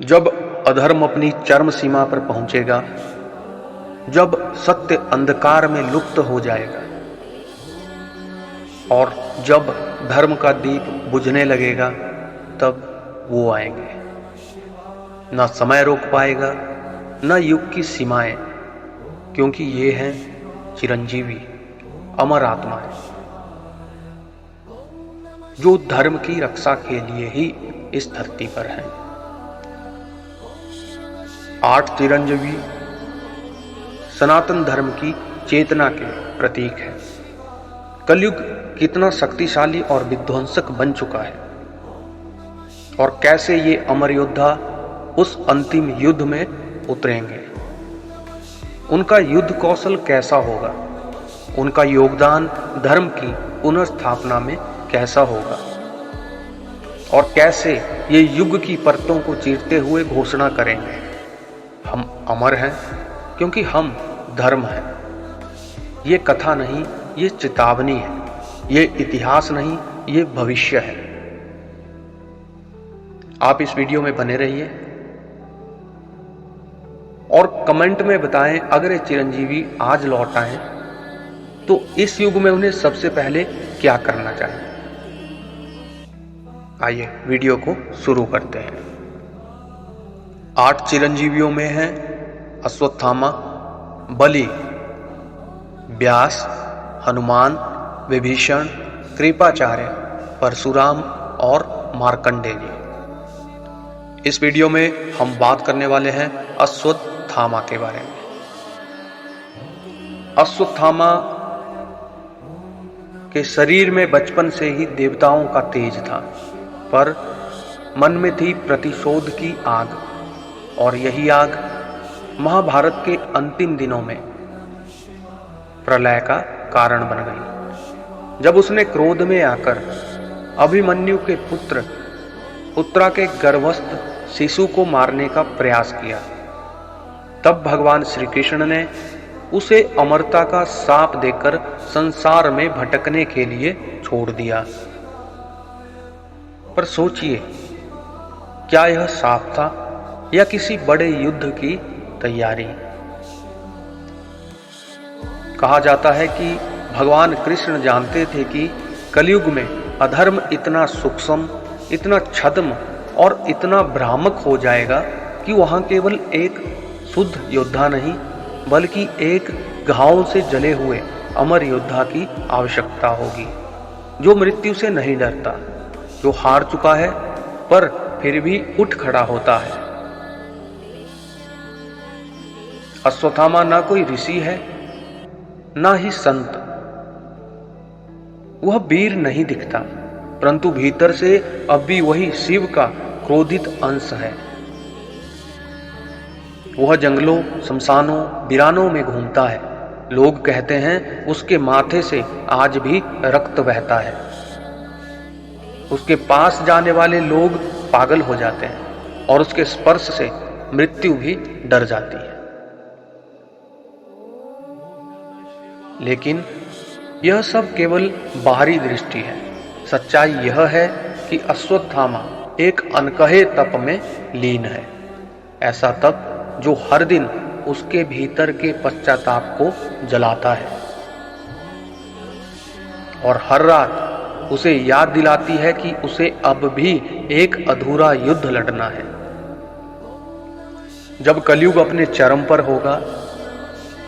जब अधर्म अपनी चरम सीमा पर पहुंचेगा, जब सत्य अंधकार में लुप्त हो जाएगा और जब धर्म का दीप बुझने लगेगा, तब वो आएंगे। न समय रोक पाएगा, न युग की सीमाएं, क्योंकि ये हैं चिरंजीवी, अमर आत्माएं, जो धर्म की रक्षा के लिए ही इस धरती पर हैं। 8 चिरंजीवी सनातन धर्म की चेतना के प्रतीक है। कलयुग कितना शक्तिशाली और विध्वंसक बन चुका है और कैसे ये अमर योद्धा उस अंतिम युद्ध में उतरेंगे। उनका युद्ध कौशल कैसा होगा, उनका योगदान धर्म की पुनर्स्थापना में कैसा होगा और कैसे ये युग की परतों को चीरते हुए घोषणा करेंगे, हम अमर हैं क्योंकि हम धर्म हैं। ये कथा नहीं, ये चेतावनी है। ये इतिहास नहीं, ये भविष्य है। आप इस वीडियो में बने रहिए और कमेंट में बताएं, अगर ये चिरंजीवी आज लौट आए तो इस युग में उन्हें सबसे पहले क्या करना चाहिए। आइए वीडियो को शुरू करते हैं। 8 चिरंजीवियों में हैं अश्वत्थामा, बलि, व्यास, हनुमान, विभीषण, कृपाचार्य, परशुराम और मार्कंडेय जी। इस वीडियो में हम बात करने वाले हैं अश्वत्थामा के बारे में। अश्वत्थामा के शरीर में बचपन से ही देवताओं का तेज था, पर मन में थी प्रतिशोध की आग, और यही आग महाभारत के अंतिम दिनों में प्रलय का कारण बन गई। जब उसने क्रोध में आकर अभिमन्यु के पुत्र उत्तरा के गर्भस्थ शिशु को मारने का प्रयास किया, तब भगवान श्री कृष्ण ने उसे अमरता का शाप देकर संसार में भटकने के लिए छोड़ दिया। पर सोचिए, क्या यह शाप था या किसी बड़े युद्ध की तैयारी। कहा जाता है कि भगवान कृष्ण जानते थे कि कलयुग में अधर्म इतना सूक्ष्म, इतना छद्म और इतना भ्रामक हो जाएगा कि वहां केवल एक शुद्ध योद्धा नहीं, बल्कि एक घावों से जले हुए अमर योद्धा की आवश्यकता होगी, जो मृत्यु से नहीं डरता, जो हार चुका है पर फिर भी उठ खड़ा होता है। अश्वत्थामा ना कोई ऋषि है, ना ही संत। वह वीर नहीं दिखता, परंतु भीतर से अब भी वही शिव का क्रोधित अंश है। वह जंगलों, शमशानों, वीरानों में घूमता है। लोग कहते हैं उसके माथे से आज भी रक्त बहता है। उसके पास जाने वाले लोग पागल हो जाते हैं और उसके स्पर्श से मृत्यु भी डर जाती है। लेकिन यह सब केवल बाहरी दृष्टि है। सच्चाई यह है कि अश्वत्थामा एक अनकहे तप में लीन है। ऐसा तप जो हर दिन उसके भीतर के पश्चाताप को जलाता है और हर रात उसे याद दिलाती है कि उसे अब भी एक अधूरा युद्ध लड़ना है। जब कलयुग अपने चरम पर होगा,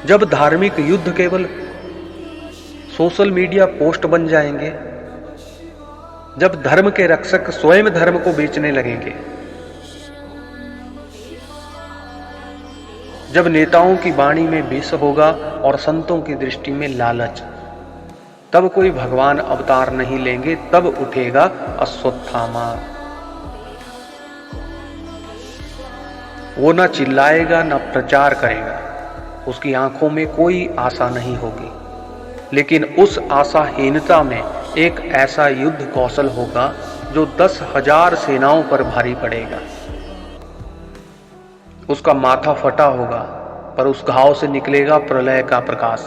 जब धार्मिक युद्ध केवल सोशल मीडिया पोस्ट बन जाएंगे, जब धर्म के रक्षक स्वयं धर्म को बेचने लगेंगे, जब नेताओं की वाणी में विष होगा और संतों की दृष्टि में लालच, तब कोई भगवान अवतार नहीं लेंगे, तब उठेगा अश्वत्थामा। वो न चिल्लाएगा, न प्रचार करेगा, उसकी आंखों में कोई आशा नहीं होगी, लेकिन उस आशाहीनता में एक ऐसा युद्ध कौशल होगा जो 10,000 सेनाओं पर भारी पड़ेगा। उसका माथा फटा होगा, पर उस घाव से निकलेगा प्रलय का प्रकाश।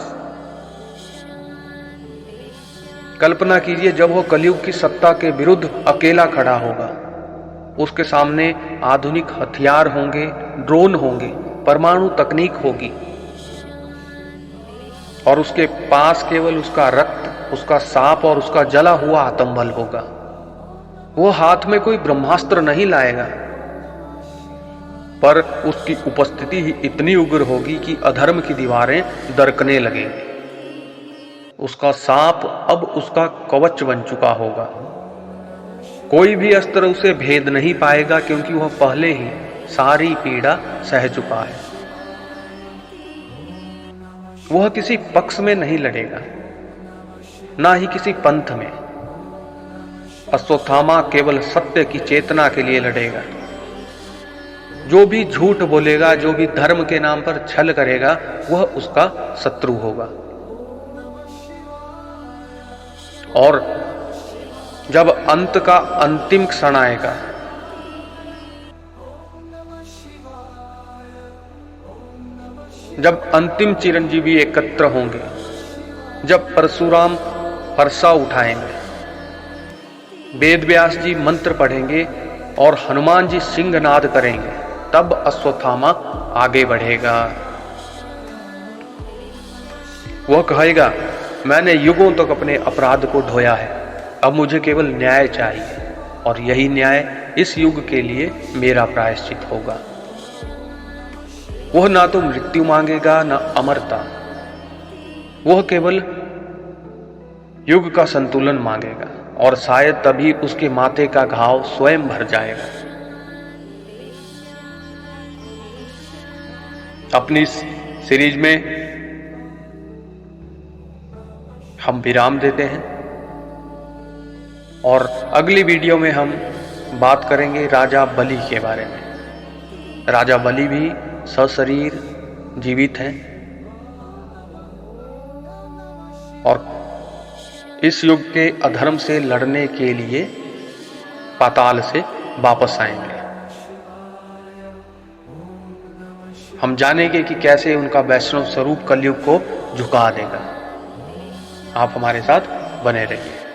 कल्पना कीजिए, जब वह कलयुग की सत्ता के विरुद्ध अकेला खड़ा होगा, उसके सामने आधुनिक हथियार होंगे, ड्रोन होंगे, परमाणु तकनीक होगी, और उसके पास केवल उसका रक्त, उसका सांप और उसका जला हुआ आत्मबल होगा। वो हाथ में कोई ब्रह्मास्त्र नहीं लाएगा, पर उसकी उपस्थिति ही इतनी उग्र होगी कि अधर्म की दीवारें दरकने लगेंगी। उसका सांप अब उसका कवच बन चुका होगा। कोई भी अस्त्र उसे भेद नहीं पाएगा, क्योंकि वह पहले ही सारी पीड़ा सह चुका है। वह किसी पक्ष में नहीं लड़ेगा, ना ही किसी पंथ में। अश्वत्थामा केवल सत्य की चेतना के लिए लड़ेगा। जो भी झूठ बोलेगा, जो भी धर्म के नाम पर छल करेगा, वह उसका शत्रु होगा। और जब अंत का अंतिम क्षण आएगा, जब अंतिम चिरंजीवी एकत्र होंगे, जब परशुराम फरसा उठाएंगे, वेद व्यास जी मंत्र पढ़ेंगे और हनुमान जी सिंहनाद करेंगे, तब अश्वत्थामा आगे बढ़ेगा। वह कहेगा, मैंने युगों तक अपने अपराध को ढोया है, अब मुझे केवल न्याय चाहिए, और यही न्याय इस युग के लिए मेरा प्रायश्चित होगा। वह ना तो मृत्यु मांगेगा, ना अमरता। वह केवल युग का संतुलन मांगेगा, और शायद तभी उसके माथे का घाव स्वयं भर जाएगा। अपनी सीरीज में हम विराम देते हैं, और अगली वीडियो में हम बात करेंगे राजा बलि के बारे में। राजा बलि भी सशरीर जीवित हैं और इस युग के अधर्म से लड़ने के लिए पाताल से वापस आएंगे। हम जानेंगे कि कैसे उनका वैष्णव स्वरूप कलयुग को झुका देगा। आप हमारे साथ बने रहिए।